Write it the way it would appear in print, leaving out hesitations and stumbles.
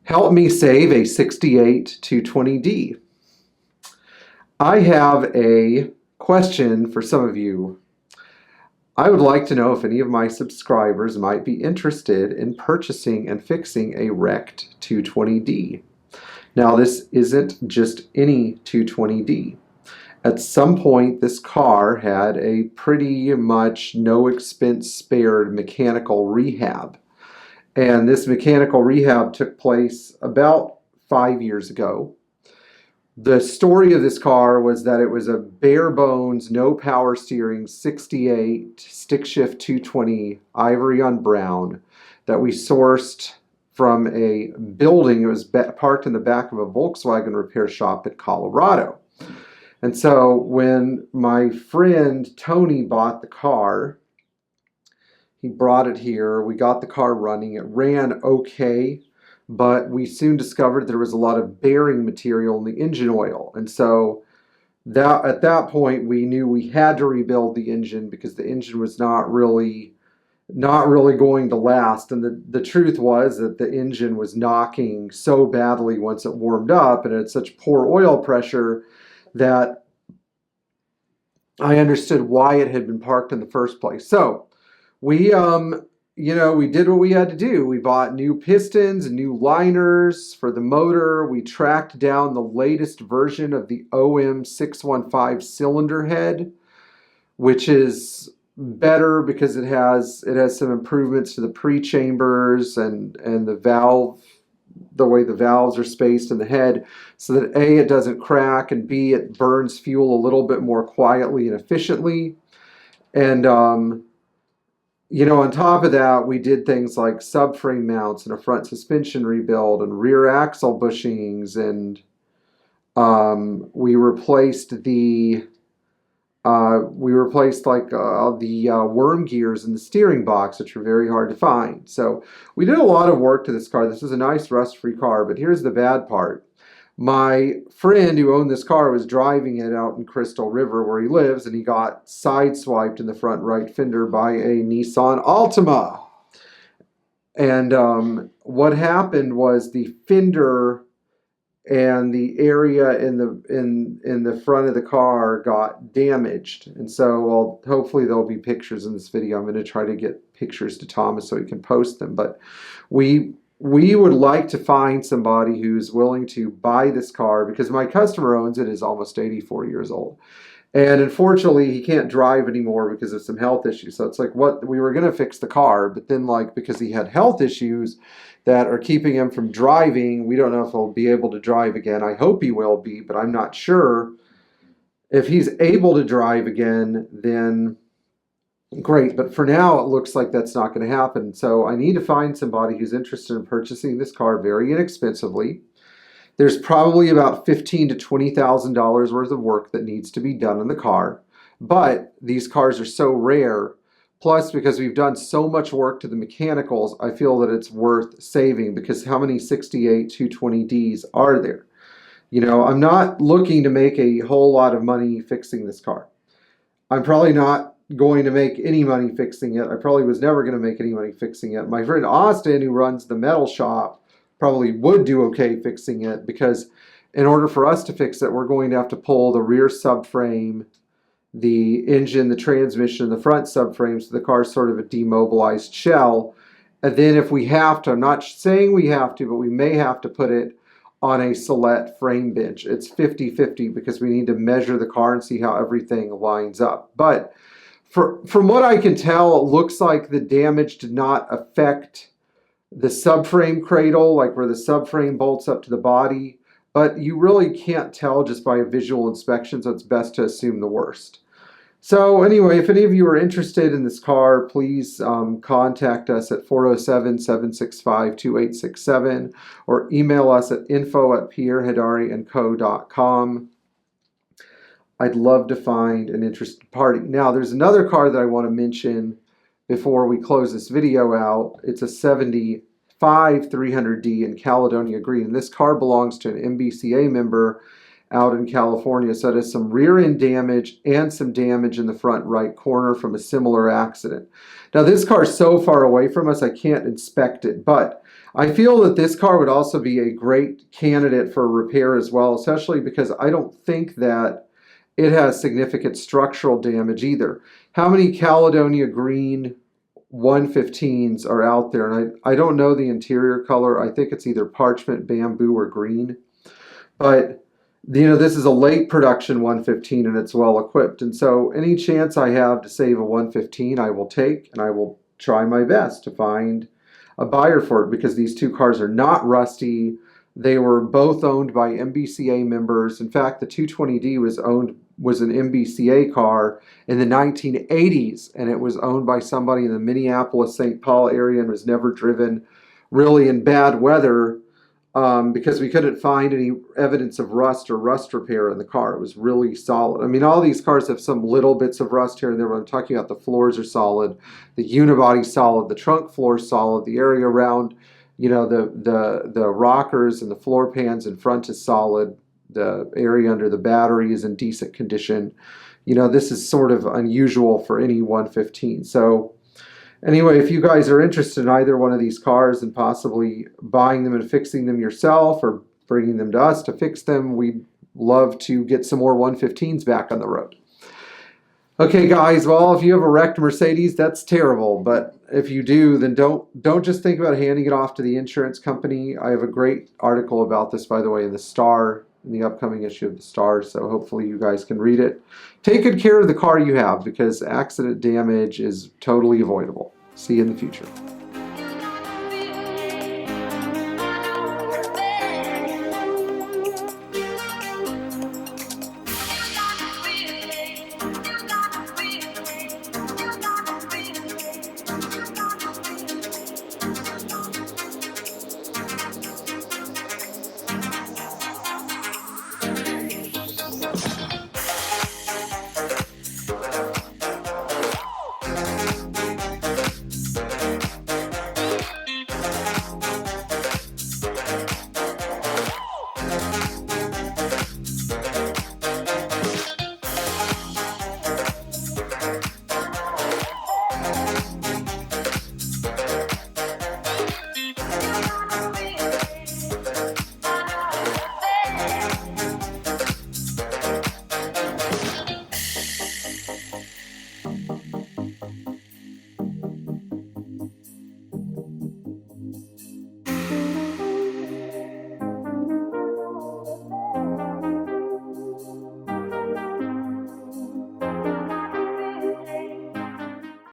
Help me save a 68 220D. I have a question for some of you. I would like to know if any of my subscribers might be interested in purchasing and fixing a wrecked 220D. Now, this isn't just any 220D. At some point, this car had a pretty much no expense spared mechanical rehab. And this mechanical rehab took place about 5 years ago. The story of this car was that it was a bare bones, no power steering 68 stick shift 220 ivory on brown that we sourced from a building. It was parked in the back of a Volkswagen repair shop in Colorado. And so when my friend Tony bought the car, he brought it here. We got the car running. It ran okay, but we soon discovered there was a lot of bearing material in the engine oil. And so at that point, we knew we had to rebuild the engine because the engine was not really going to last. And the truth was that the engine was knocking so badly once it warmed up and it had such poor oil pressure that I understood why it had been parked in the first place. So we did what we had to do. We bought new pistons and new liners for the motor. We tracked down the latest version of the OM615 cylinder head, which is better because it has some improvements to the pre-chambers and the way the valves are spaced in the head, so that A, it doesn't crack, and B, it burns fuel a little bit more quietly and efficiently. And on top of that, we did things like subframe mounts and a front suspension rebuild and rear axle bushings, and we replaced the worm gears in the steering box, which are very hard to find. So we did a lot of work to this car. This is a nice rust-free car, but here's the bad part. My friend who owned this car was driving it out in Crystal River where he lives, and he got sideswiped in the front right fender by a Nissan Altima. And what happened was the fender and the area in the front of the car got damaged. And so hopefully there'll be pictures in this video. I'm going to try to get pictures to Thomas so he can post them. But we would like to find somebody who's willing to buy this car, because my customer owns it, is almost 84 years old. And unfortunately, he can't drive anymore because of some health issues. So it's like, we were going to fix the car, but then because he had health issues that are keeping him from driving, we don't know if he'll be able to drive again. I hope he will be, but I'm not sure. If he's able to drive again, then great. But for now, it looks like that's not going to happen. So I need to find somebody who's interested in purchasing this car very inexpensively. There's probably about $15,000 to $20,000 worth of work that needs to be done in the car. But these cars are so rare. Plus, because we've done so much work to the mechanicals, I feel that it's worth saving, because how many 68 220Ds are there? I'm not looking to make a whole lot of money fixing this car. I'm probably not going to make any money fixing it. I probably was never going to make any money fixing it. My friend Austin, who runs the metal shop, probably would do okay fixing it, because in order for us to fix it, we're going to have to pull the rear subframe, the engine, the transmission, the front subframe, so the car's sort of a demobilized shell. And then if we have to, I'm not saying we have to, but we may have to put it on a Celette frame bench. It's 50-50 because we need to measure the car and see how everything lines up. But from what I can tell, it looks like the damage did not affect the subframe cradle, like where the subframe bolts up to the body. But you really can't tell just by a visual inspection, so it's best to assume the worst. So anyway, if any of you are interested in this car, please contact us at 407-765-2867 or email us at info@pierre-hedary-and-co.com. I'd love to find an interested party. Now, there's another car that I want to mention before we close this video out. It's a 75 300D in Caledonia Green. And this car belongs to an MBCA member out in California. So it has some rear end damage and some damage in the front right corner from a similar accident. Now, this car is so far away from us, I can't inspect it, but I feel that this car would also be a great candidate for repair as well, especially because I don't think that it has significant structural damage either. How many Caledonia green 115s are out there? And I don't know the interior color. I think it's either parchment, bamboo, or green. But this is a late production 115 and it's well equipped. And so any chance I have to save a 115, I will take, and I will try my best to find a buyer for it, because these two cars are not rusty. They were both owned by MBCA members. In fact, the 220D was an MBCA car in the 1980s, and it was owned by somebody in the Minneapolis-St. Paul area and was never driven really in bad weather, because we couldn't find any evidence of rust or rust repair in the car. It was really solid. I mean, all these cars have some little bits of rust here and there, but I'm talking about the floors are solid, the unibody's solid, the trunk floor is solid, the area around, the rockers and the floor pans in front is solid, the area under the battery is in decent condition. This is sort of unusual for any 115. So anyway, if you guys are interested in either one of these cars and possibly buying them and fixing them yourself or bringing them to us to fix them, we'd love to get some more 115s back on the road. Okay, guys, well, if you have a wrecked Mercedes, that's terrible. But if you do, then don't just think about handing it off to the insurance company. I have a great article about this, by the way, in the Star, in the upcoming issue of the Star, so hopefully you guys can read it. Take good care of the car you have, because accident damage is totally avoidable. See you in the future.